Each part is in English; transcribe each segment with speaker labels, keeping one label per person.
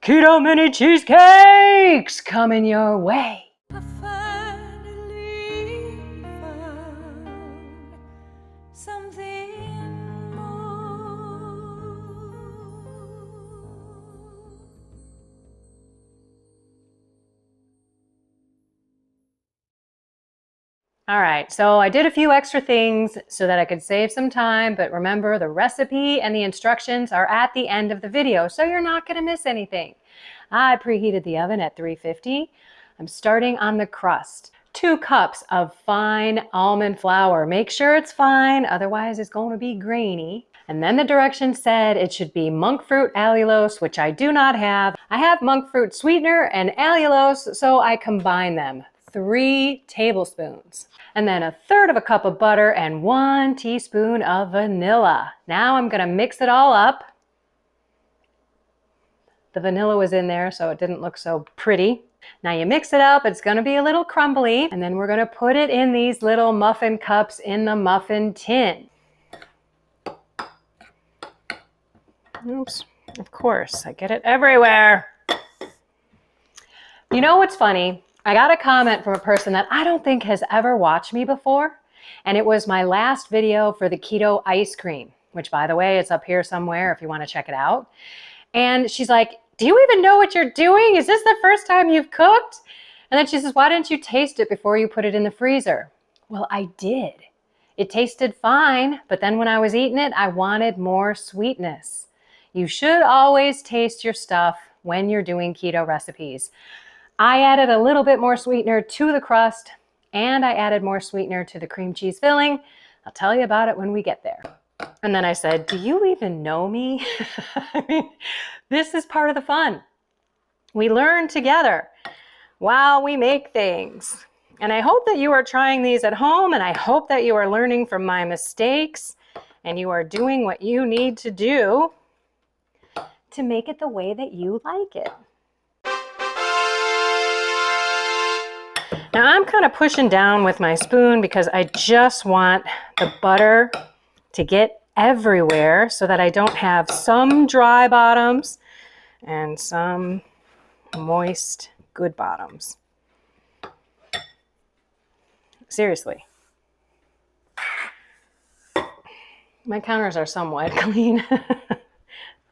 Speaker 1: Keto Mini-Cheesecakes coming your way.
Speaker 2: I finally found something more.
Speaker 1: All right, so I did a few extra things so that I could save some time, but remember the recipe and the instructions are at the end of the video, so you're not gonna miss anything. I preheated the oven at 350. I'm starting on the crust. 2 cups of fine almond flour. Make sure it's fine, otherwise it's going to be grainy. And then the directions said it should be monk fruit allulose, which I do not have. I have monk fruit sweetener and allulose, so I combine them. 3 tablespoons. And then 1/3 cup of butter and 1 teaspoon of vanilla. Now I'm gonna mix it all up. The vanilla was in there, so it didn't look so pretty. Now you mix it up, it's gonna be a little crumbly, and then we're gonna put it in these little muffin cups in the muffin tin. Oops, of course, I get it everywhere. You know what's funny? I got a comment from a person that I don't think has ever watched me before, and it was my last video for the keto ice cream, which by the way, it's up here somewhere if you wanna check it out. And she's like, do you even know what you're doing? Is this the first time you've cooked? And then she says, why didn't you taste it before you put it in the freezer? Well, I did. It tasted fine, but then when I was eating it, I wanted more sweetness. You should always taste your stuff when you're doing keto recipes. I added a little bit more sweetener to the crust, and I added more sweetener to the cream cheese filling. I'll tell you about it when we get there. And then I said, do you even know me? I mean, this is part of the fun. We learn together while we make things. And I hope that you are trying these at home, and I hope that you are learning from my mistakes and you are doing what you need to do to make it the way that you like it. Now I'm kind of pushing down with my spoon because I just want the butter to get everywhere so that I don't have some dry bottoms and some moist, good bottoms. Seriously. My counters are somewhat clean. All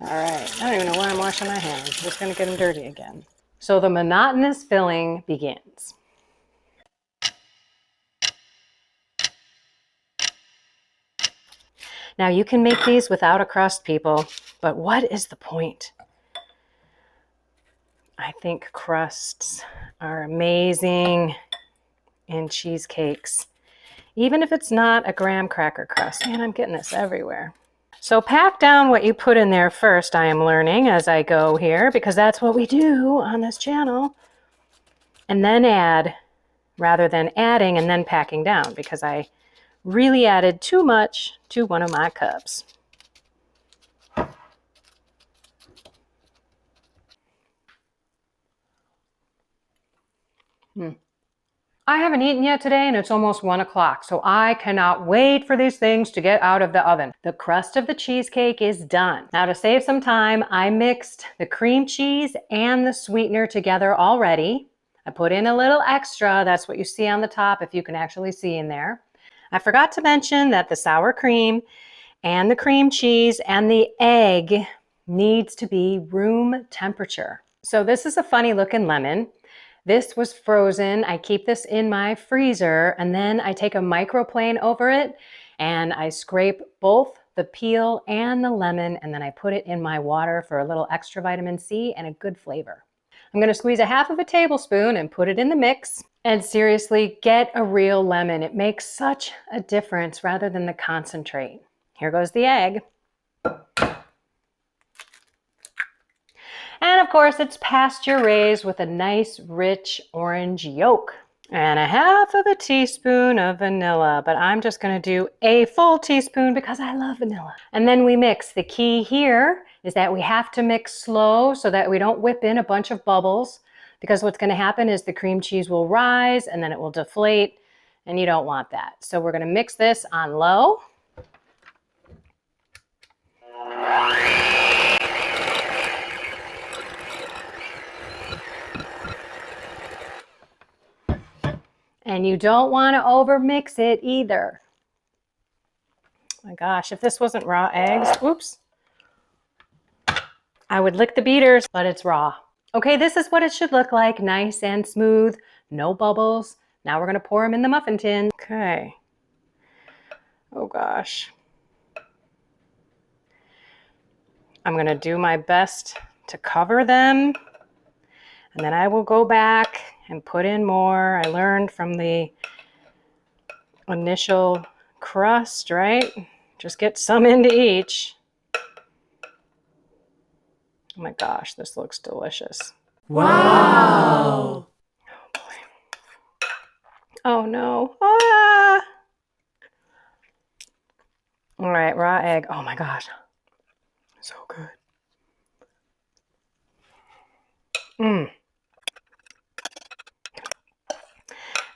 Speaker 1: right, I don't even know why I'm washing my hands. I'm just gonna get them dirty again. So the monotonous filling begins. Now you can make these without a crust, people, but what is the point? I think crusts are amazing in cheesecakes, even if it's not a graham cracker crust. Man, I'm getting this everywhere. So pack down what you put in there first, I am learning as I go here, because that's what we do on this channel. And then add, rather than adding and then packing down, because I really added too much to one of my cups. I haven't eaten yet today and it's almost 1 o'clock, so I cannot wait for these things to get out of the oven. The crust of the cheesecake is done. Now to save some time, I mixed the cream cheese and the sweetener together already. I put in a little extra, that's what you see on the top if you can actually see in there. I forgot to mention that the sour cream and the cream cheese and the egg needs to be room temperature. So this is a funny looking lemon. This was frozen. I keep this in my freezer and then I take a microplane over it and I scrape both the peel and the lemon and then I put it in my water for a little extra vitamin C and a good flavor. I'm going to squeeze 1/2 tablespoon and put it in the mix. And seriously, get a real lemon. It makes such a difference rather than the concentrate. Here goes the egg. And of course, it's pasture raised with a nice rich orange yolk. And 1/2 teaspoon of vanilla, but I'm just gonna do a full teaspoon because I love vanilla. And then we mix. The key here is that we have to mix slow so that we don't whip in a bunch of bubbles, because what's gonna happen is the cream cheese will rise and then it will deflate, and you don't want that. So we're gonna mix this on low. And you don't want to over mix it either. Oh my gosh, if this wasn't raw eggs, oops, I would lick the beaters, but it's raw. Okay, this is what it should look like, nice and smooth, no bubbles. Now we're gonna pour them in the muffin tin. Okay. Oh gosh. I'm gonna do my best to cover them, and then I will go back and put in more. I learned from the initial crust, right? Just get some into each. Oh my gosh, this looks delicious.
Speaker 2: Wow.
Speaker 1: Oh boy. Oh no. Ah! All right, raw egg. Oh my gosh. So good. Mmm.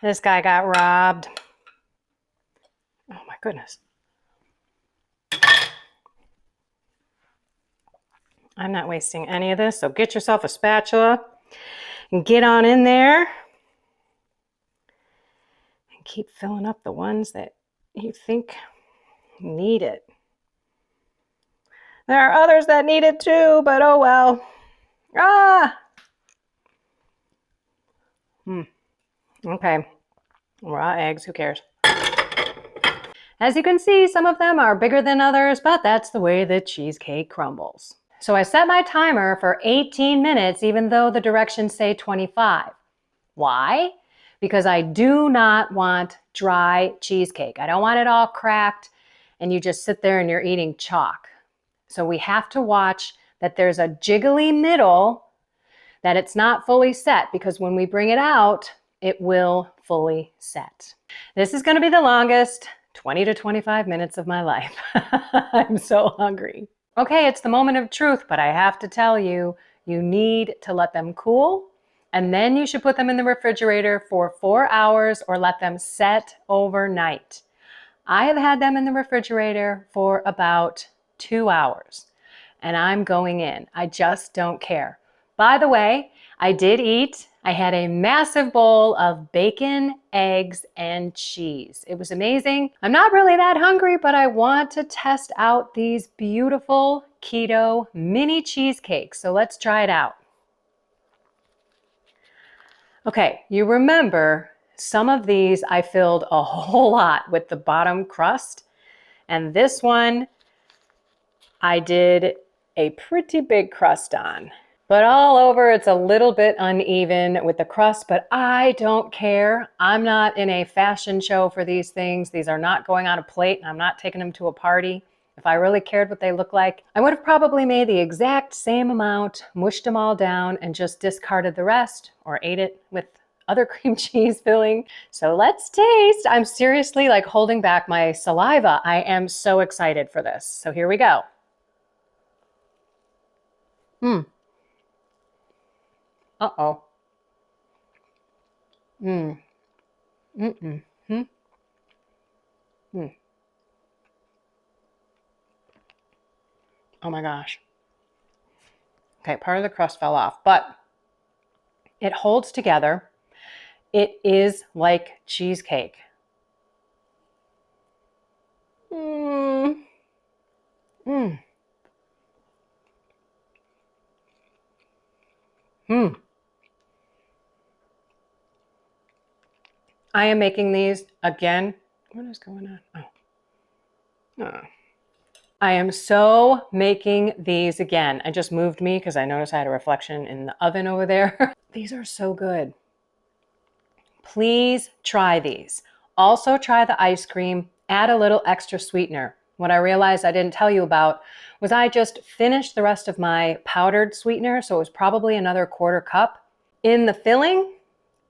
Speaker 1: This guy got robbed. Oh my goodness. I'm not wasting any of this, so get yourself a spatula and get on in there and keep filling up the ones that you think need it. There are others that need it too, but oh well. Ah! Okay. Raw eggs, who cares? As you can see, some of them are bigger than others, but that's the way the cheesecake crumbles. So I set my timer for 18 minutes, even though the directions say 25. Why? Because I do not want dry cheesecake. I don't want it all cracked and you just sit there and you're eating chalk. So we have to watch that there's a jiggly middle, that it's not fully set, because when we bring it out, it will fully set. This is going to be the longest 20 to 25 minutes of my life. I'm so hungry. Okay, it's the moment of truth, but I have to tell you, you need to let them cool, and then you should put them in the refrigerator for 4 hours or let them set overnight. I have had them in the refrigerator for about 2 hours, and I'm going in. I just don't care. By the way, I did eat. I had a massive bowl of bacon, eggs, and cheese. It was amazing. I'm not really that hungry, but I want to test out these beautiful keto mini cheesecakes. So let's try it out. Okay, you remember some of these I filled a whole lot with the bottom crust, and this one I did a pretty big crust on. But all over, it's a little bit uneven with the crust, but I don't care. I'm not in a fashion show for these things. These are not going on a plate, and I'm not taking them to a party. If I really cared what they look like, I would have probably made the exact same amount, mushed them all down, and just discarded the rest or ate it with other cream cheese filling. So let's taste. I'm seriously like holding back my saliva. I am so excited for this. So here we go. Uh-oh. Mm. Mm-mm. Hmm. Mm. Oh my gosh. Okay, part of the crust fell off, but it holds together. It is like cheesecake. Mm. Mm. Mm. I am making these again. What is going on? Oh. Oh. I am so making these again. I just moved me because I noticed I had a reflection in the oven over there. These are so good. Please try these. Also try the ice cream. Add a little extra sweetener. What I realized I didn't tell you about was I just finished the rest of my powdered sweetener, so it was probably another 1/4 cup. In the filling,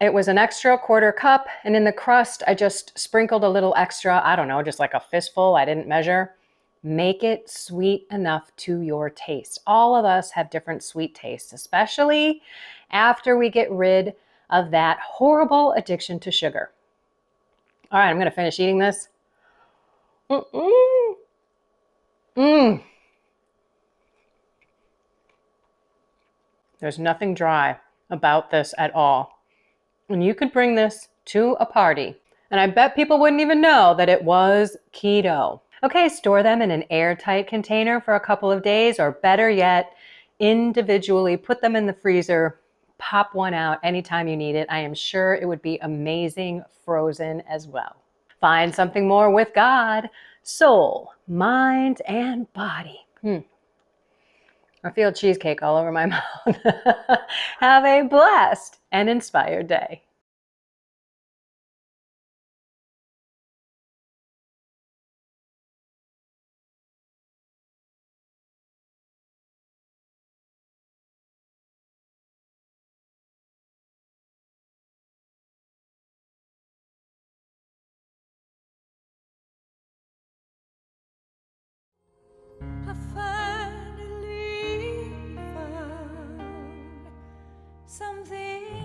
Speaker 1: it was an extra 1/4 cup, and in the crust, I just sprinkled a little extra, I don't know, just like a fistful, I didn't measure. Make it sweet enough to your taste. All of us have different sweet tastes, especially after we get rid of that horrible addiction to sugar. All right, I'm gonna finish eating this. Mm-mm. Mm. There's nothing dry about this at all. And you could bring this to a party. And I bet people wouldn't even know that it was keto. Okay, store them in an airtight container for a couple of days, or better yet, individually put them in the freezer, pop one out anytime you need it. I am sure it would be amazing frozen as well. Find something more with God, soul, mind, and body. I feel cheesecake all over my mouth. Have a blessed and inspired day.
Speaker 2: I finally found something